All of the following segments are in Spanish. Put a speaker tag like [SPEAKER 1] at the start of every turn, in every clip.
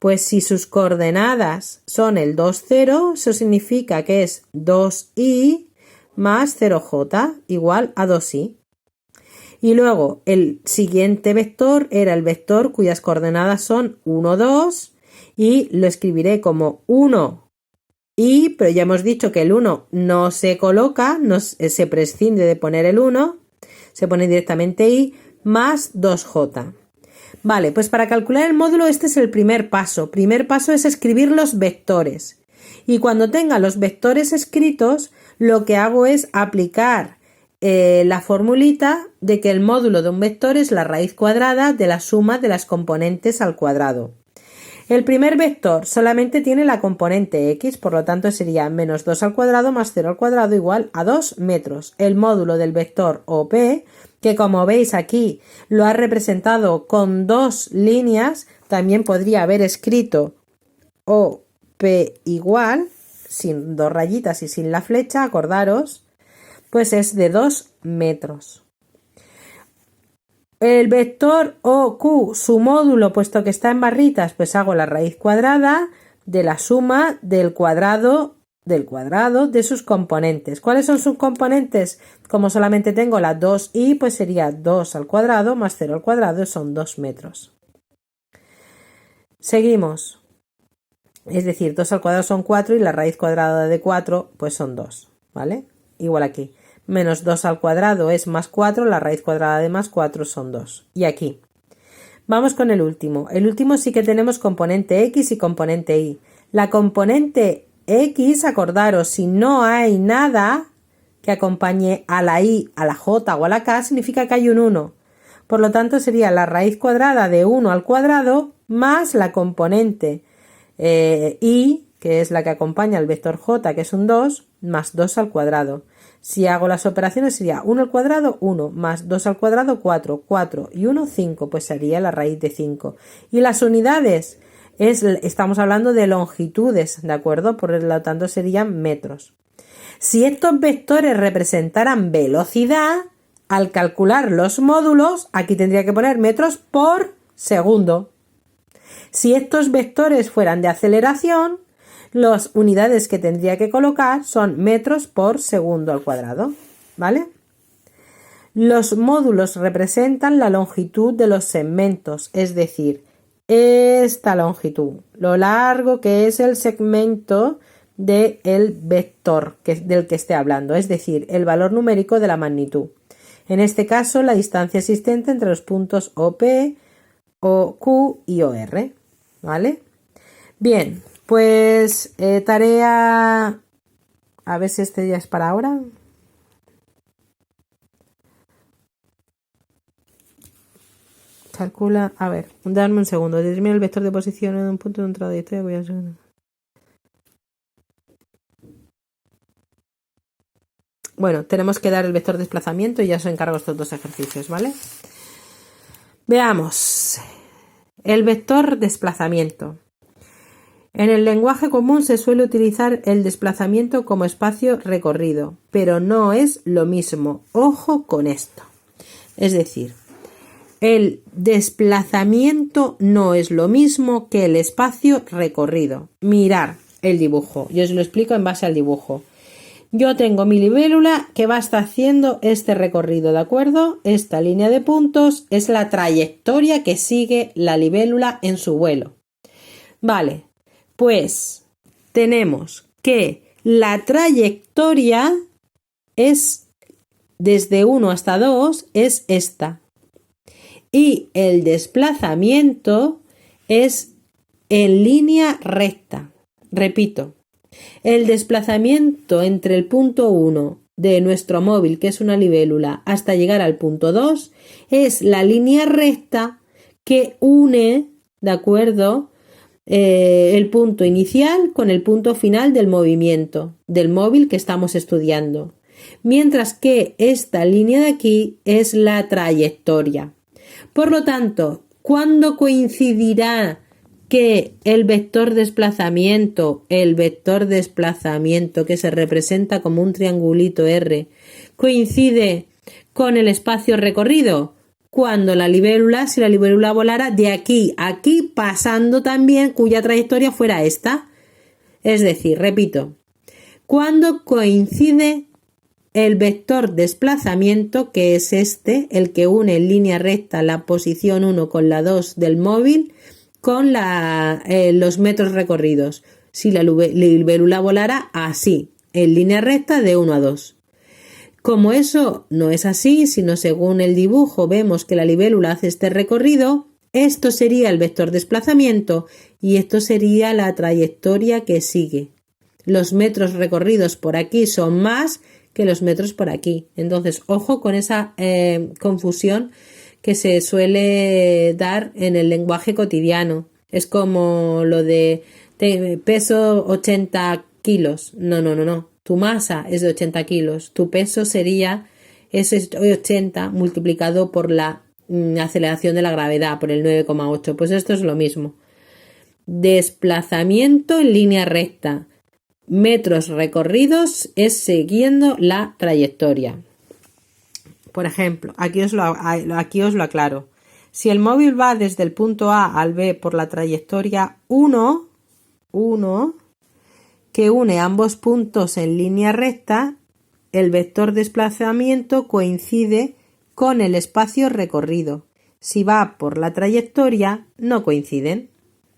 [SPEAKER 1] Pues si sus coordenadas son el 2, 0, eso significa que es 2i más 0j igual a 2i. Y luego el siguiente vector era el vector cuyas coordenadas son 1, 2 y lo escribiré como 1i, pero ya hemos dicho que el 1 no se coloca, no se prescinde de poner el 1, se pone directamente i más 2j. Vale, pues para calcular el módulo este es el primer paso. Primer paso es escribir los vectores. Y cuando tenga los vectores escritos, lo que hago es aplicar la formulita de que el módulo de un vector es la raíz cuadrada de la suma de las componentes al cuadrado. El primer vector solamente tiene la componente x, por lo tanto sería menos 2 al cuadrado más 0 al cuadrado igual a 2 metros. El módulo del vector OP, que como veis aquí lo ha representado con dos líneas, también podría haber escrito OP igual, sin dos rayitas y sin la flecha, acordaros, pues es de 2 metros. El vector OQ, su módulo, puesto que está en barritas, pues hago la raíz cuadrada de la suma del cuadrado de sus componentes. ¿Cuáles son sus componentes? Como solamente tengo la 2i, pues sería 2 al cuadrado más 0 al cuadrado, son 2 metros. Seguimos. Es decir, 2 al cuadrado son 4 y la raíz cuadrada de 4 pues son 2, ¿vale? Igual aquí. Menos 2 al cuadrado es más 4, la raíz cuadrada de más 4 son 2. Y aquí. Vamos con el último. El último sí que tenemos componente x y componente y. La componente x, acordaros, si no hay nada que acompañe a la y, a la j o a la k, significa que hay un 1. Por lo tanto, sería la raíz cuadrada de 1 al cuadrado más la componente y, que es la que acompaña al vector j, que es un 2, más 2 al cuadrado. Si hago las operaciones sería 1 al cuadrado, 1, más 2 al cuadrado, 4, 4 y 1, 5, pues sería la raíz de 5. Y las unidades, estamos hablando de longitudes, ¿de acuerdo? Por lo tanto serían metros. Si estos vectores representaran velocidad, al calcular los módulos, aquí tendría que poner metros por segundo. Si estos vectores fueran de aceleración, las unidades que tendría que colocar son metros por segundo al cuadrado, ¿vale? Los módulos representan la longitud de los segmentos, es decir, esta longitud, lo largo que es el segmento del vector del que esté hablando, es decir, el valor numérico de la magnitud. En este caso, la distancia existente entre los puntos OP, OQ y OR, ¿vale? Bien, pues tarea, a ver si este día es para ahora. Calcula, a ver, dame un segundo, determina el vector de posición en un punto de un trayectoria. Voy a hacer... Bueno, tenemos que dar el vector de desplazamiento y ya os encargo estos dos ejercicios, ¿vale? Veamos. El vector desplazamiento. En el lenguaje común se suele utilizar el desplazamiento como espacio recorrido, pero no es lo mismo. Ojo con esto. Es decir, el desplazamiento no es lo mismo que el espacio recorrido. Mirar el dibujo. Yo os lo explico en base al dibujo. Yo tengo mi libélula que va a estar haciendo este recorrido, ¿de acuerdo? Esta línea de puntos es la trayectoria que sigue la libélula en su vuelo. Vale, pues tenemos que la trayectoria es desde 1 hasta 2 es esta. Y el desplazamiento es en línea recta. Repito. El desplazamiento entre el punto 1 de nuestro móvil, que es una libélula, hasta llegar al punto 2, es la línea recta que une, ¿de acuerdo?, el punto inicial con el punto final del movimiento del móvil que estamos estudiando. Mientras que esta línea de aquí es la trayectoria. Por lo tanto, ¿cuándo coincidirá que el vector desplazamiento que se representa como un triangulito R, coincide con el espacio recorrido? cuando si la libélula volara de aquí a aquí, pasando también cuya trayectoria fuera esta. Es decir, repito, cuando coincide el vector desplazamiento, que es este, el que une en línea recta la posición 1 con la 2 del móvil, con los metros recorridos. Si la libélula volara así, en línea recta de 1 a 2. Como eso no es así, sino según el dibujo vemos que la libélula hace este recorrido, esto sería el vector desplazamiento y esto sería la trayectoria que sigue. Los metros recorridos por aquí son más que los metros por aquí. Entonces, ojo con esa confusión que se suele dar en el lenguaje cotidiano. Es como lo de peso 80 kilos. No. Tu masa es de 80 kilos. Tu peso sería ese 80 multiplicado por la aceleración de la gravedad, por el 9,8. Pues esto es lo mismo. Desplazamiento en línea recta. Metros recorridos es siguiendo la trayectoria. Por ejemplo, aquí os lo aclaro. Si el móvil va desde el punto A al B por la trayectoria 1, que une ambos puntos en línea recta, el vector desplazamiento coincide con el espacio recorrido. Si va por la trayectoria, no coinciden.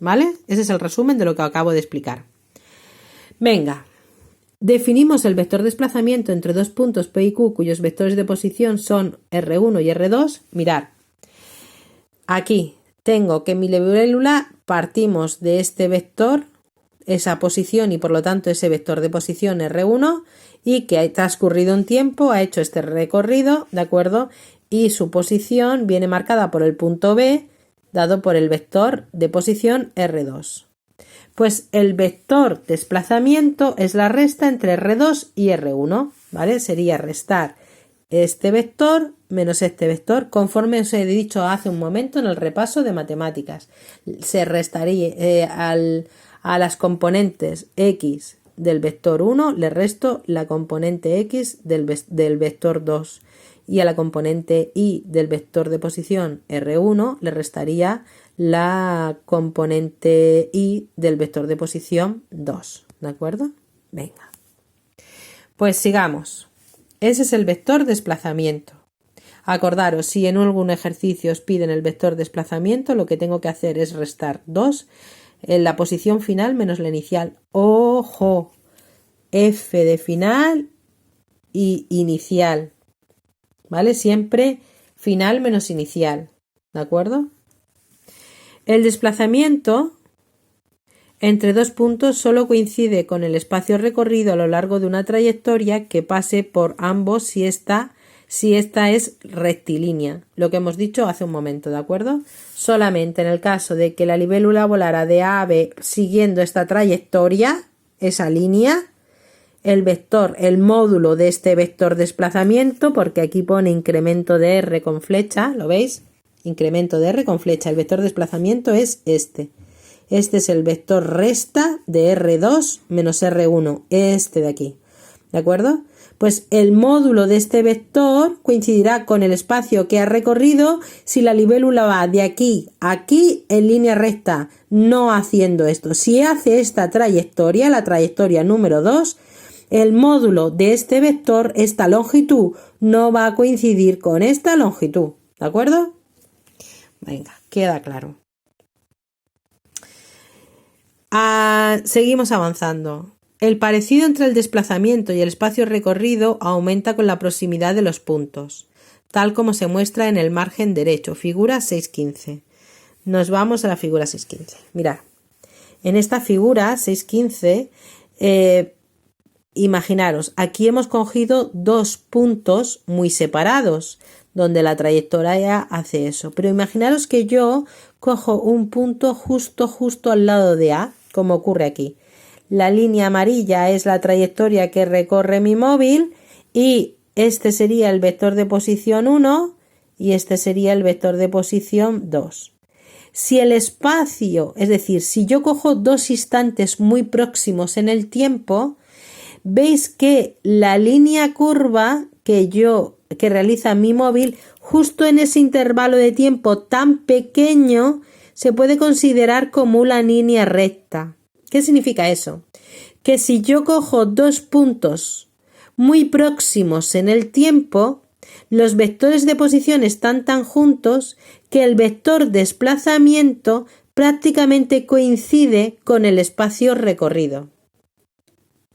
[SPEAKER 1] ¿Vale? Ese es el resumen de lo que acabo de explicar. Venga, definimos el vector desplazamiento entre dos puntos P y Q cuyos vectores de posición son R1 y R2. Mirad, aquí tengo que mi libélula partimos de este vector, esa posición y por lo tanto ese vector de posición R1 y que ha transcurrido un tiempo, ha hecho este recorrido, ¿de acuerdo? Y su posición viene marcada por el punto B dado por el vector de posición R2. Pues el vector desplazamiento es la resta entre R2 y R1, ¿vale? Sería restar este vector menos este vector, conforme os he dicho hace un momento en el repaso de matemáticas. Se restaría a las componentes X del vector 1, le resto la componente X del vector 2 y a la componente Y del vector de posición R1 le restaría la componente Y del vector de posición 2, ¿de acuerdo? Venga, pues sigamos. Ese es el vector desplazamiento. Acordaros, si en algún ejercicio os piden el vector desplazamiento, lo que tengo que hacer es restar 2 en la posición final menos la inicial. ¡Ojo! F de final y inicial, ¿vale? Siempre final menos inicial, ¿de acuerdo? El desplazamiento entre dos puntos solo coincide con el espacio recorrido a lo largo de una trayectoria que pase por ambos si esta es rectilínea, lo que hemos dicho hace un momento, ¿de acuerdo? Solamente en el caso de que la libélula volara de A a B siguiendo esta trayectoria, esa línea, el vector, el módulo de este vector desplazamiento, porque aquí pone incremento de R con flecha, ¿lo veis? Incremento de R con flecha, el vector desplazamiento es este. Este es el vector resta de R2 menos R1, este de aquí, ¿de acuerdo? Pues el módulo de este vector coincidirá con el espacio que ha recorrido si la libélula va de aquí a aquí en línea recta, no haciendo esto. Si hace esta trayectoria, la trayectoria número 2, el módulo de este vector, esta longitud, no va a coincidir con esta longitud, ¿de acuerdo? Venga, queda claro. Seguimos avanzando. El parecido entre el desplazamiento y el espacio recorrido aumenta con la proximidad de los puntos, tal como se muestra en el margen derecho, figura 6.15. Nos vamos a la figura 6.15. Mirad, en esta figura 6.15, imaginaros, aquí hemos cogido dos puntos muy separados, donde la trayectoria hace eso. Pero imaginaros que yo cojo un punto justo al lado de A, como ocurre aquí. La línea amarilla es la trayectoria que recorre mi móvil y este sería el vector de posición 1 y este sería el vector de posición 2. Si el espacio, es decir, si yo cojo dos instantes muy próximos en el tiempo, veis que la línea curva que realiza mi móvil justo en ese intervalo de tiempo tan pequeño, se puede considerar como una línea recta. ¿Qué significa eso? Que si yo cojo dos puntos muy próximos en el tiempo, los vectores de posición están tan juntos que el vector desplazamiento prácticamente coincide con el espacio recorrido.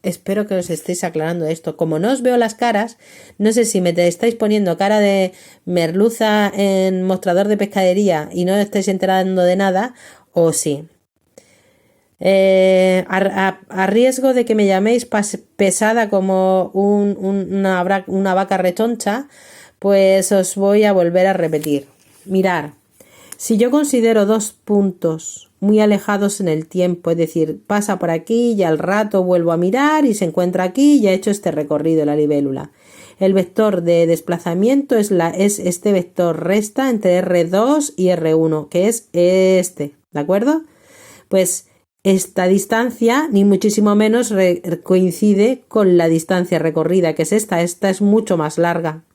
[SPEAKER 1] Espero que os estéis aclarando esto. Como no os veo las caras, no sé si me estáis poniendo cara de merluza en mostrador de pescadería y no estáis enterando de nada, o sí. A riesgo de que me llaméis pesada como una vaca rechoncha, pues os voy a volver a repetir. Mirar, si yo considero dos puntos muy alejados en el tiempo, es decir, pasa por aquí y al rato vuelvo a mirar y se encuentra aquí y ha hecho este recorrido la libélula. El vector de desplazamiento es este vector resta entre R2 y R1, que es este, ¿de acuerdo? Pues esta distancia, ni muchísimo menos coincide con la distancia recorrida, que es esta es mucho más larga.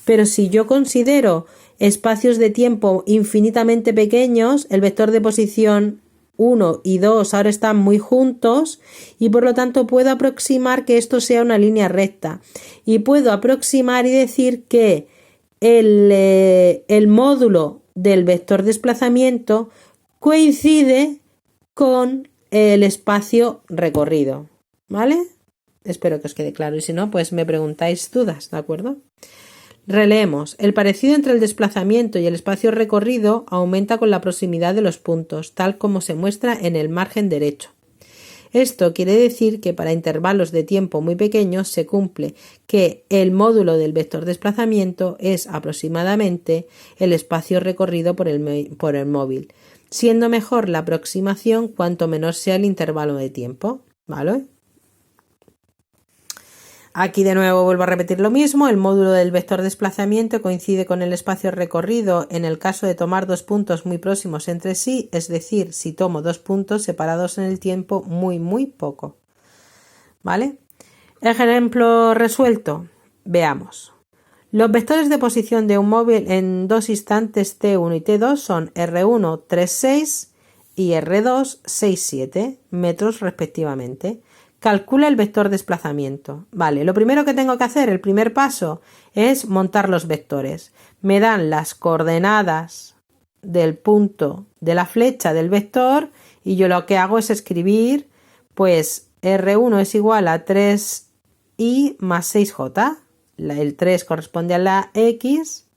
[SPEAKER 1] Pero si yo considero espacios de tiempo infinitamente pequeños, el vector de posición 1 y 2 ahora están muy juntos y por lo tanto puedo aproximar que esto sea una línea recta. Y puedo aproximar y decir que el módulo del vector desplazamiento coincide con el espacio recorrido, ¿vale? Espero que os quede claro y si no, pues me preguntáis dudas, ¿de acuerdo? Releemos. El parecido entre el desplazamiento y el espacio recorrido aumenta con la proximidad de los puntos, tal como se muestra en el margen derecho. Esto quiere decir que para intervalos de tiempo muy pequeños se cumple que el módulo del vector desplazamiento es aproximadamente el espacio recorrido por el móvil, siendo mejor la aproximación cuanto menor sea el intervalo de tiempo, ¿vale? Aquí de nuevo vuelvo a repetir lo mismo, el módulo del vector desplazamiento coincide con el espacio recorrido en el caso de tomar dos puntos muy próximos entre sí, es decir, si tomo dos puntos separados en el tiempo muy poco. ¿Vale? Ejemplo resuelto. Veamos. Los vectores de posición de un móvil en dos instantes t1 y t2 son r1 3,6 y r2 6,7 metros respectivamente. Calcula el vector desplazamiento. Vale, lo primero que tengo que hacer, el primer paso, es montar los vectores. Me dan las coordenadas del punto de la flecha del vector y yo lo que hago es escribir, pues R1 es igual a 3i más 6j. El 3 corresponde a la x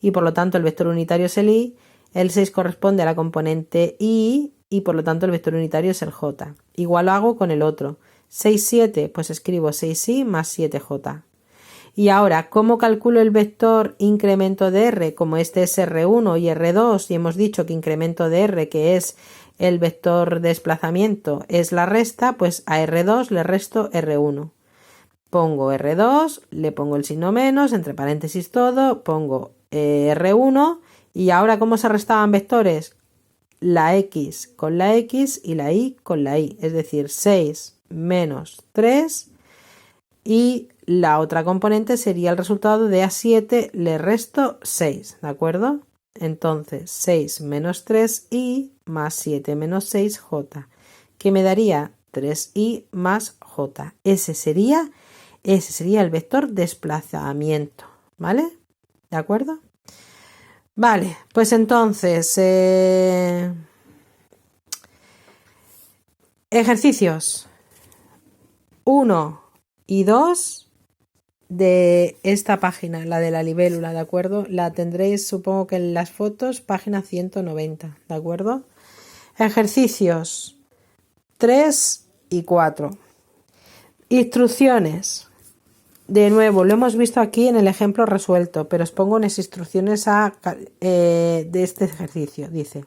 [SPEAKER 1] y por lo tanto el vector unitario es el y. El 6 corresponde a la componente y por lo tanto el vector unitario es el j. Igual lo hago con el otro. 6, 7, pues escribo 6i más 7j. Y ahora, ¿cómo calculo el vector incremento de r? Como este es R1 y R2 y hemos dicho que incremento de r, que es el vector desplazamiento, es la resta, pues a R2 le resto R1. Pongo R2, le pongo el signo menos, entre paréntesis todo, pongo R1 y ahora ¿cómo se restaban vectores? La x con la x y la y con la y, es decir, 6 menos 3 y la otra componente sería el resultado de A7 le resto 6, ¿de acuerdo? Entonces 6 menos 3i más 7 menos 6j, que me daría 3i más j. Ese sería el vector desplazamiento, ¿vale? ¿De acuerdo? Vale, pues entonces ejercicios 1 y 2 de esta página, la de la libélula, ¿de acuerdo? La tendréis, supongo que en las fotos, página 190, ¿de acuerdo? Ejercicios 3 y 4. Instrucciones. De nuevo, lo hemos visto aquí en el ejemplo resuelto, pero os pongo unas instrucciones de este ejercicio. Dice,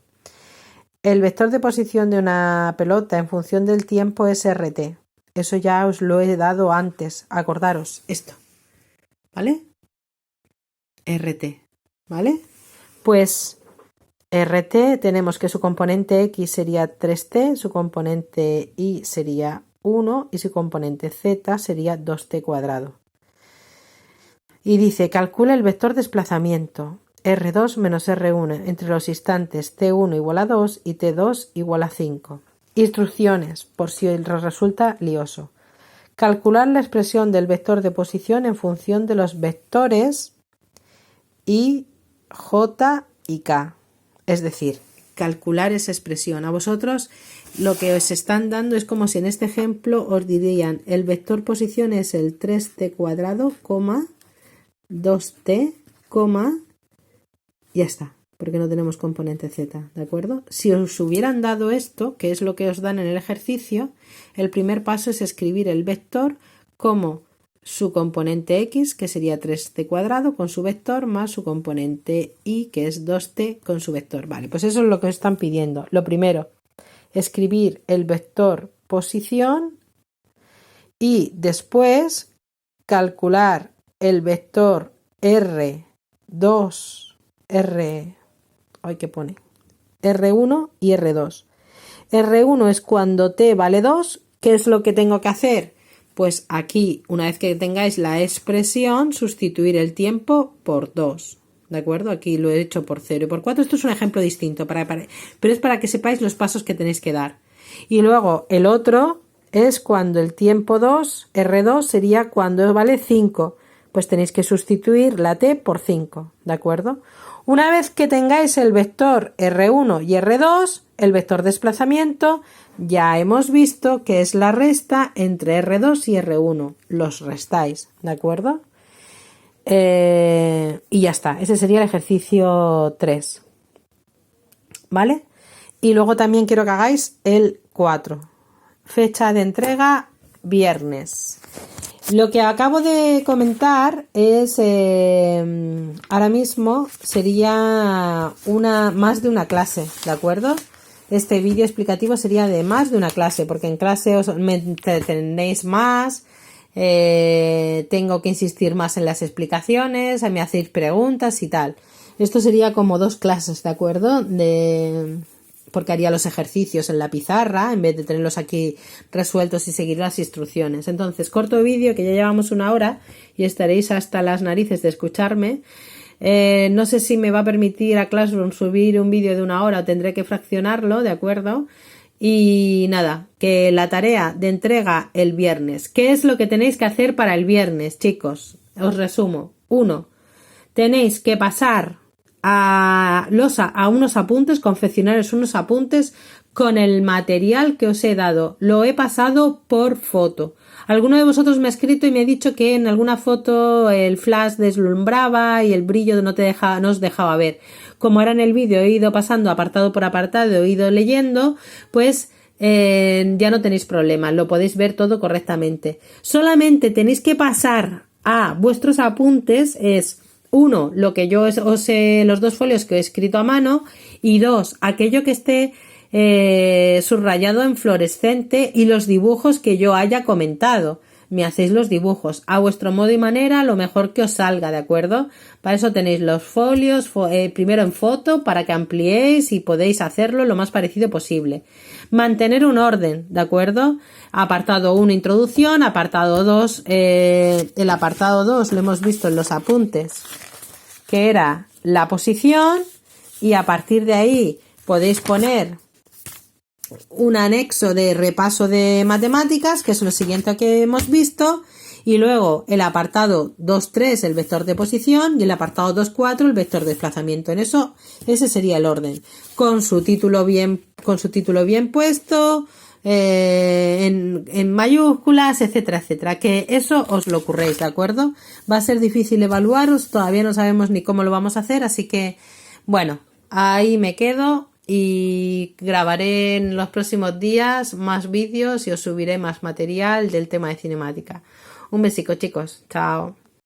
[SPEAKER 1] el vector de posición de una pelota en función del tiempo es RT. Eso ya os lo he dado antes. Acordaros esto. ¿Vale? RT. ¿Vale? Pues RT tenemos que su componente X sería 3T, su componente Y sería 1 y su componente Z sería 2T cuadrado. Y dice, calcula el vector desplazamiento. R2 menos R1 entre los instantes T1 igual a 2 y T2 igual a 5. Instrucciones, por si os resulta lioso. Calcular la expresión del vector de posición en función de los vectores I, J y K. Es decir, calcular esa expresión. A vosotros lo que os están dando es como si en este ejemplo os dirían el vector posición es el 3t cuadrado, 2t, ya está, porque no tenemos componente z, ¿de acuerdo? Si os hubieran dado esto, que es lo que os dan en el ejercicio, el primer paso es escribir el vector como su componente x, que sería 3t cuadrado con su vector, más su componente y, que es 2t con su vector. Vale, pues eso es lo que os están pidiendo. Lo primero, escribir el vector posición y después calcular el vector R2, R1 y R2. R1 es cuando t vale 2. ¿Qué es lo que tengo que hacer? Pues aquí, una vez que tengáis la expresión, sustituir el tiempo por 2. ¿De acuerdo? Aquí lo he hecho por 0 y por 4. Esto es un ejemplo distinto, pero es para que sepáis los pasos que tenéis que dar. Y luego el otro es cuando el tiempo 2, R2, sería cuando vale 5. Pues tenéis que sustituir la t por 5. ¿De acuerdo? Una vez que tengáis el vector R1 y R2, el vector desplazamiento, ya hemos visto que es la resta entre R2 y R1. Los restáis, ¿de acuerdo? Y ya está. Ese sería el ejercicio 3. ¿Vale? Y luego también quiero que hagáis el 4. Fecha de entrega, viernes. Lo que acabo de comentar es, ahora mismo sería más de una clase, ¿de acuerdo? Este vídeo explicativo sería de más de una clase, porque en clase me entendéis más, tengo que insistir más en las explicaciones, me hacéis preguntas y tal. Esto sería como 2 clases, ¿de acuerdo? Porque haría los ejercicios en la pizarra en vez de tenerlos aquí resueltos y seguir las instrucciones. Entonces, corto vídeo, que ya llevamos 1 hora y estaréis hasta las narices de escucharme. No sé si me va a permitir a Classroom subir un vídeo de 1 hora, tendré que fraccionarlo, ¿de acuerdo? Y nada, que la tarea de entrega el viernes. ¿Qué es lo que tenéis que hacer para el viernes, chicos? Os resumo. 1. Tenéis que pasar a unos apuntes, confeccionaros unos apuntes con el material que os he dado. Lo he pasado por foto. Alguno de vosotros me ha escrito y me ha dicho que en alguna foto el flash deslumbraba y el brillo no os dejaba ver. Como ahora en el vídeo he ido pasando apartado por apartado, he ido leyendo, pues ya no tenéis problema, lo podéis ver todo correctamente. Solamente tenéis que pasar a vuestros apuntes, es 1, lo que yo os los 2 folios que he escrito a mano, y 2, aquello que esté subrayado en fluorescente y los dibujos que yo haya comentado. Me hacéis los dibujos a vuestro modo y manera, lo mejor que os salga, ¿de acuerdo? Para eso tenéis los folios, primero en foto, para que ampliéis y podéis hacerlo lo más parecido posible. Mantener un orden, ¿de acuerdo? Apartado 1, introducción, apartado 2, el apartado 2 lo hemos visto en los apuntes, que era la posición, y a partir de ahí podéis poner un anexo de repaso de matemáticas, que es lo siguiente que hemos visto, y luego el apartado 2.3 el vector de posición y el apartado 2.4 el vector de desplazamiento. Ese sería el orden, con su título bien puesto, en mayúsculas, etcétera, etcétera. Que eso os lo curréis, ¿de acuerdo? Va a ser difícil evaluaros, todavía no sabemos ni cómo lo vamos a hacer, así que bueno, ahí me quedo. Y grabaré en los próximos días más vídeos y os subiré más material del tema de cinemática. Un besico, chicos. Chao.